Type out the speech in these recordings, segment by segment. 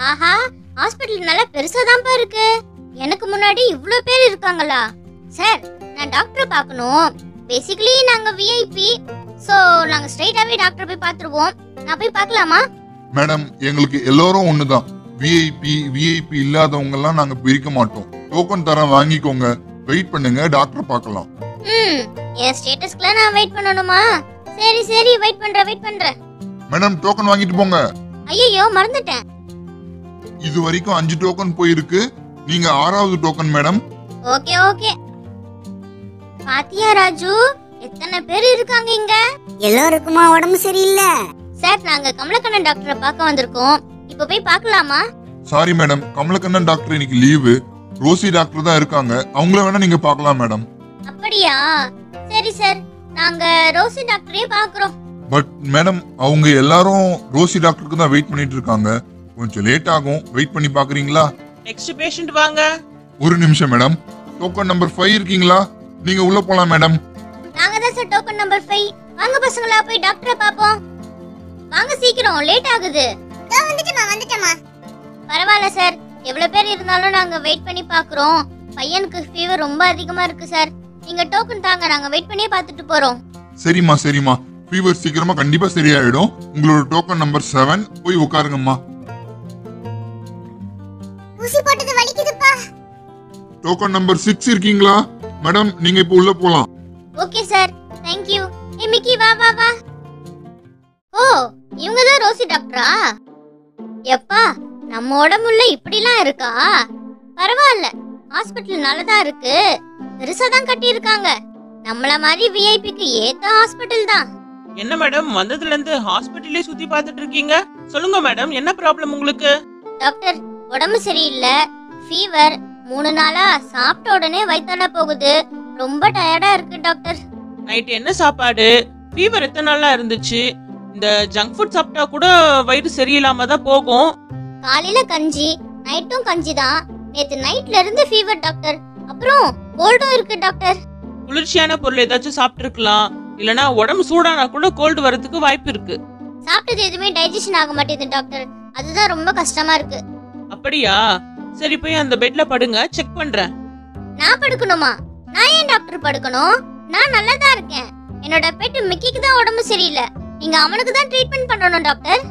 ஆஹா, hospital நல்லா பெருசா தான்ப்பா இருக்கு. எனக்கு முன்னாடி இவ்ளோ பேர் இருக்காங்களா? சார், நான் டாக்டரை பார்க்கணும். பேசிக்கலி நாங்க விஐபி, சோ நாங்க ஸ்ட்ரைட்டாவே டாக்டர் போய் பாத்துருவோம். நான் போய் பார்க்கலாமா? மேடம், எங்களுக்கு எல்லாரும் ஒண்ணுதான். விஐபி இல்லாதவங்க எல்லாம் நாங்க பிரிக்க மாட்டோம். டோக்கன் தரேன், வாங்கிக்கோங்க. வெயிட் பண்ணுங்க, டாக்டர் பார்க்கலாம். என் ஸ்டேட்டஸ்க்குலாம் நான் வெயிட் பண்ணணுமா? சரி சரி, வெயிட் பண்றேன். மேடம், டோக்கன் வாங்கிட்டு போங்க. ஐயோ, மறந்துட்டேன். இது வரைக்கும் 5 டோக்கன் போயிருக்கு. நீங்க 6வது டோக்கன் மேடம். Okay okay. பாத்தியா ராஜு, எத்தனை பேர் இருக்காங்க இங்க? எல்லாருக்குமா உடம்பு சரியில்லை? சார், நாங்க கமலக்கண்ணன் டாக்டரை பார்க்க வந்திருக்கோம். இப்ப போய் பார்க்கலாமா? சாரி மேடம், கமலக்கண்ணன் டாக்டர் இன்னைக்கு லீவு. ரோசி டாக்டர் தான் இருக்காங்க. அவங்கள வேணா நீங்க பார்க்கலாம் மேடம். அப்படியா? சரி சார், நாங்க ரோசி டாக்டரே பார்க்கறோம். பட் மேடம், அவங்க எல்லாரும் ரோசி டாக்டருக்கு தான் வெயிட் பண்ணிட்டு இருக்காங்க. கொஞ்சம் லேட் ஆகும். வெயிட் பண்ணி பாக்குறீங்களா? நெக்ஸ்ட் பேஷண்ட் வாங்க. ஒரு நிமிஷம் மேடம். டோக்கன் நம்பர் 5 இருக்கீங்களா? நீங்க உள்ள போலாம் மேடம். நாங்க தான் சார் டோக்கன் நம்பர் 5. வாங்க பசங்களா, போய் டாக்டரை பாப்போம். வாங்க சீக்கிரம், லேட் ஆகுது. வந்துட்டமா. பரவாயில்ல சார், எவ்வளவு பேர் இருந்தாலும் நாங்க வெயிட் பண்ணி பாக்குறோம். பையனுக்கு ஃபீவர் ரொம்ப அதிகமா இருக்கு சார். நீங்க டோக்கன் தாங்க, நாங்க வெயிட் பண்ணியே பார்த்துட்டு போறோம். சரிம்மா. ஃபீவர் சீக்கிரமா கண்டிப்பா சரியாயிடும். உங்களோட டோக்கன் நம்பர் 7. போய் உட்காருங்கம்மா. ஊசி போட்டது வலிக்குதுப்பா. டோக்கன் நம்பர் 6 இருக்கீங்களா? மேடம், நீங்க இப்ப உள்ள போலாம். Okay sir, thank you. A Mickey, வா. ஓ, இவங்க தான் ரோசி டாக்டரா? எப்பா, நம்ம உடம்புல இப்படிலாம் இருக்கா? பரவாயில்ல, ஹாஸ்பிட்டல் நல்லதா இருக்கு. பெருசா தான் கட்டி இருக்காங்க. நம்மள மாதிரி விஐபிக்கு ஏத்த ஹாஸ்பிட்டல் தான். என்ன மேடம், வந்ததுல இருந்து ஹாஸ்பிடல்லே சுத்தி பார்த்துட்டு இருக்கீங்க? சொல்லுங்க மேடம், என்ன ப்ராப்ளம் உங்களுக்கு? டாக்டர், உடம்பு சரியில்லை. ஃபீவர் 3 நாளா. சாப்பிட்ட உடனே வயித்தால போகுது. ரொம்ப டயர்டா இருக்கு டாக்டர். நைட் என்ன சாப்பாடு? ஃபீவர் எத்தனை நாளா இருந்துச்சு? இந்த ஜங்க் ஃபுட் சாப்பிட்டா கூட வயிறு சரியில்லாம தான் போகும். காலையில கஞ்சி, நைட்டும் கஞ்சி தான். நேத்து நைட்ல இருந்து ஃபீவர் டாக்டர். அப்புறம் கோல்டும் இருக்கு டாக்டர். குளிர்ச்சியான பொருள் ஏதாச்சும் சாப்பிட்டு இருக்கலாம். இல்லனா உடம்பு சூடானா கூட கோல்டு வரதுக்கு வாய்ப்பு இருக்கு. சாப்பிட்டது எதுவுமே டைஜஷன் ஆக மாட்டேங்குது டாக்டர். அதுதான் ரொம்ப கஷ்டமா இருக்கு. அப்படியா? சரி, போய் அந்த பெட்ல படுங்க, செக் பண்றேன். நான் படுக்கணுமா? நான் ஏன் டாக்டர் படுக்கணும்? நான் நல்லா தான் இருக்கேன். என்னோட பெட் மிக்கிக்கு தான் உடம்பு சரியில்லை. நீங்க அவனுக்கு தான் ட்ரீட்மெண்ட் பண்ணணும் டாக்டர்.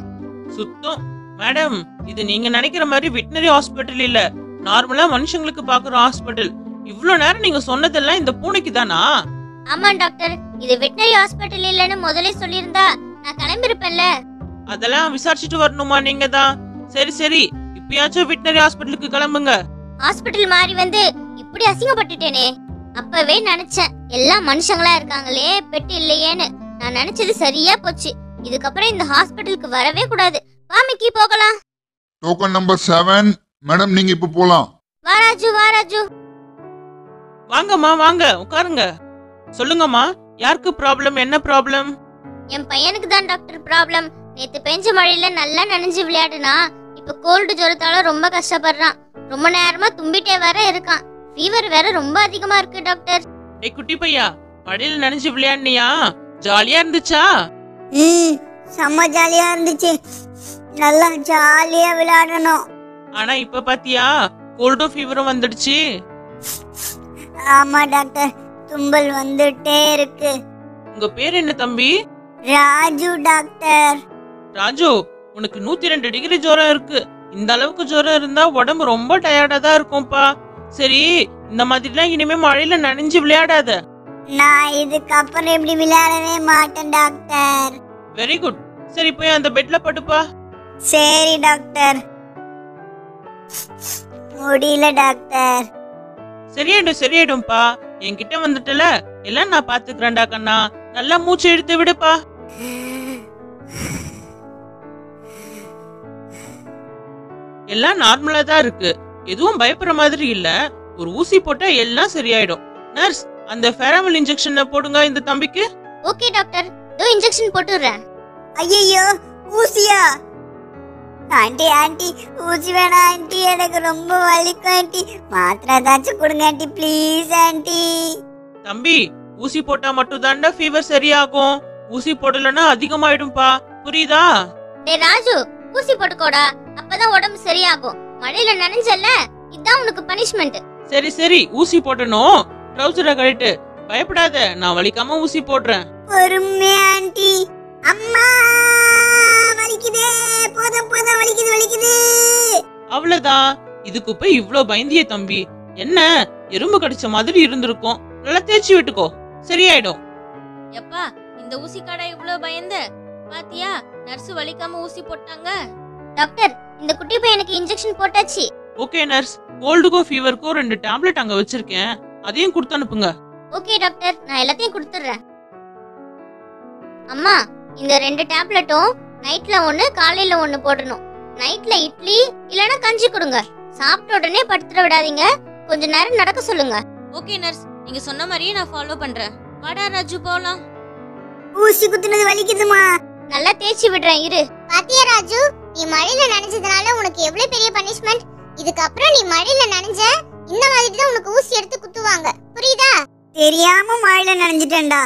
சுத்தம். மேடம், இது நீங்க நினைக்கிற மாதிரி வெட்டினரி ஹாஸ்பிட்டல் இல்ல. நார்மலா மனுஷங்களுக்கு பாக்குற ஹாஸ்பிட்டல். இவ்ளோ நேரம் நீங்க சொன்னதெல்லாம் இந்த பூனைக்கு தானா? ஆமா டாக்டர், இது வெட்டினரி ஹாஸ்பிட்டல் இல்லன்னு முதல்ல சொல்லிருந்தா நான் கிளம்பிருப்பேன்ல. அதெல்லாம் விசாரிச்சுட்டு வரணுமா நீங்க தான்? சரி, இப்பயாச்சும் வெட்டினரி ஹாஸ்பிட்டலுக்கு கிளம்புங்க. ஹாஸ்பிட்டல் மாறி வந்து இப்படி அசிங்கப்பட்டுட்டேனே. அப்பவே நினைச்சேன், எல்லாம் மனுஷங்களா இருக்காங்களே, பெட் இல்லையேன்னு. நான் நினைச்சது சரியா போச்சு. இதுக்கப்புறம் இந்த ஹாஸ்பிட்டலுக்கு வரவே கூடாது. வா மிக்கி, போகலாம். Token number 7. மேடம், நீங்க இப்ப போலாம். வா ராஜு. வாங்கம்மா, வாங்க உட்காருங்க. சொல்லுங்கம்மா, யாருக்கு ப்ராப்ளம்? என்ன ப்ராப்ளம்? என் பையனுக்கு தான் டாக்டர் ப்ராப்ளம். நேத்து பெஞ்ச மழையில நல்லா நனைஞ்சு விளையாடுனா, இப்ப கோல்டு ஜுரத்தால ரொம்ப கஷ்டப்படுறான். ரொம்ப நேரமா தும்பிட்டே வேற இருக்கான். ஃபீவர் வேற ரொம்ப அதிகமா இருக்கு டாக்டர். டேய் குட்டி பையா, மழையில நனைஞ்சு விளையாடுனியா? ஜாலியா இருந்துச்சா? செம்ம ஜாலியா இருந்துச்சு. நல்லா ஜாலியா விளையாடணும். ஆனா இப்ப பாத்தியா, கோல்டும் ஃபீவரும் வந்துடுச்சு. ஆமா டாக்டர், தும்பல் வந்துட்டே இருக்கு. உங்க பேர் என்ன தம்பி? ராஜு டாக்டர். ராஜு, உனக்கு 102 டிகிரி ஜுரம் இருக்கு. இந்த அளவுக்கு ஜுரம் இருந்தா உடம்பு ரொம்ப டயர்டா தான் இருக்கும்பா. சரி, இந்த மாதிரிலாம் இனிமே மழையில நனைஞ்சு விளையாடாத. நான் இதுக்கப்புறம் இப்படி விளையாடவே மாட்டேன் டாக்டர். Very good. சரி, போய் அந்த பெட்ல படுப்பா. சரி டாக்டர். முடியல டாக்டர். சரியாயிடும்பா. என்கிட்ட வந்துட்டல, எல்லாம் நான் பாத்துக்கிறேன்டா கண்ணா. நல்லா மூச்சு இழுத்து விடுப்பா. எல்லாம் நார்மலா தான் இருக்கு. எதுவும் பயப்படுற மாதிரி இல்ல. ஒரு ஊசி போட்டா எல்லாம் சரியாயிடும். நர்ஸ், அந்த ஃபெராமல் இன்ஜெக்ஷனை போடுங்க இந்த தம்பிக்கு. ஓகே டாக்டர், இதோ இன்ஜெக்ஷன் போட்டுறேன். ஐயோ, ஊசியா? ஆண்டி ஊசி வேணாம் ஆண்டி, எனக்கு ரொம்ப வலிக்கும் ஆண்டி. மாத்திரை ஏதாச்சும் கொடுங்க ஆண்டி, ப்ளீஸ் ஆண்டி. தம்பி, ஊசி போட்டா மட்டும் தான்டா ஃபீவர் சரியாகும். ஊசி போடலன்னா அதிகமாயிடும்பா, புரியுதா? டேய் ராஜு, ஊசி போட்டுக்கோடா, அப்ப அப்பதான் உடம்பு சரியாகும். மழையில நனைஞ்சல்ல, இதான் உனக்கு பனிஷ்மெண்ட். சரி சரி, ஊசி போட்டணும். ட்ரவுசரை கழட்டு. பயப்படாத, நான் வலிக்காம ஊசி போடுறேன். பொறுமையா ஆண்டி. அம்மா வலிக்குதே, போதும் போதும், வலிக்குது வலிக்குது. அவ்வளவுதான். இதுக்கு போய் இவ்ளோ பயந்தியே தம்பி? என்ன எறும்பு கடிச்ச மாதிரி இருந்திருக்கும். நல்லா தேய்ச்சி விட்டுக்கோ, சரியாயிடும். எப்பா, இந்த ஊசி கடை இவ்ளோ பயந்த பாத்தியா? நர்ஸ் வலிக்காம ஊசி போட்டாங்க. டாக்டர், இந்த குட்டி பையனுக்கு இன்ஜெக்ஷன் போட்டாச்சு. ஓகே நர்ஸ், கோல்டுக்கும் ஃபீவருக்கும் 2 டேப்லெட் அங்க வச்சிருக்கேன், அதையும் கொடுத்து அனுப்புங்க. ஓகே டாக்டர், நான் எல்லாத்தையும் கொடுத்துறேன். அம்மா, இந்த 2 டேப்லெட்டும் நைட்ல 1 காலையில 1 போடணும். நைட்ல இட்லி இல்லனா கஞ்சி கொடுங்க. சாப்பிட்ட உடனே படுத்துற விடாதீங்க, கொஞ்ச நேரம் நடக்க சொல்லுங்க. ஓகே நர்ஸ், நீங்க சொன்ன மாதிரியே நான் ஃபாலோ பண்றேன். வாடா ராஜு, போலாம். ஊசி குத்துனது வலிக்குதுமா. நல்லா தேய்ச்சி விடுறேன் இரு. பாத்தியா ராஜு, நீ மழையில நனைஞ்சதுனால உனக்கு எவ்வளவு பெரிய பனிஷ்மெண்ட். இதுக்கப்புறம் நீ மழையில நனைஞ்ச இந்த மாதிரி தான் உனக்கு ஊசி எடுத்து குத்துவாங்க, புரியுதா? தெரியாம மழையில நனைஞ்சிட்டேன்டா.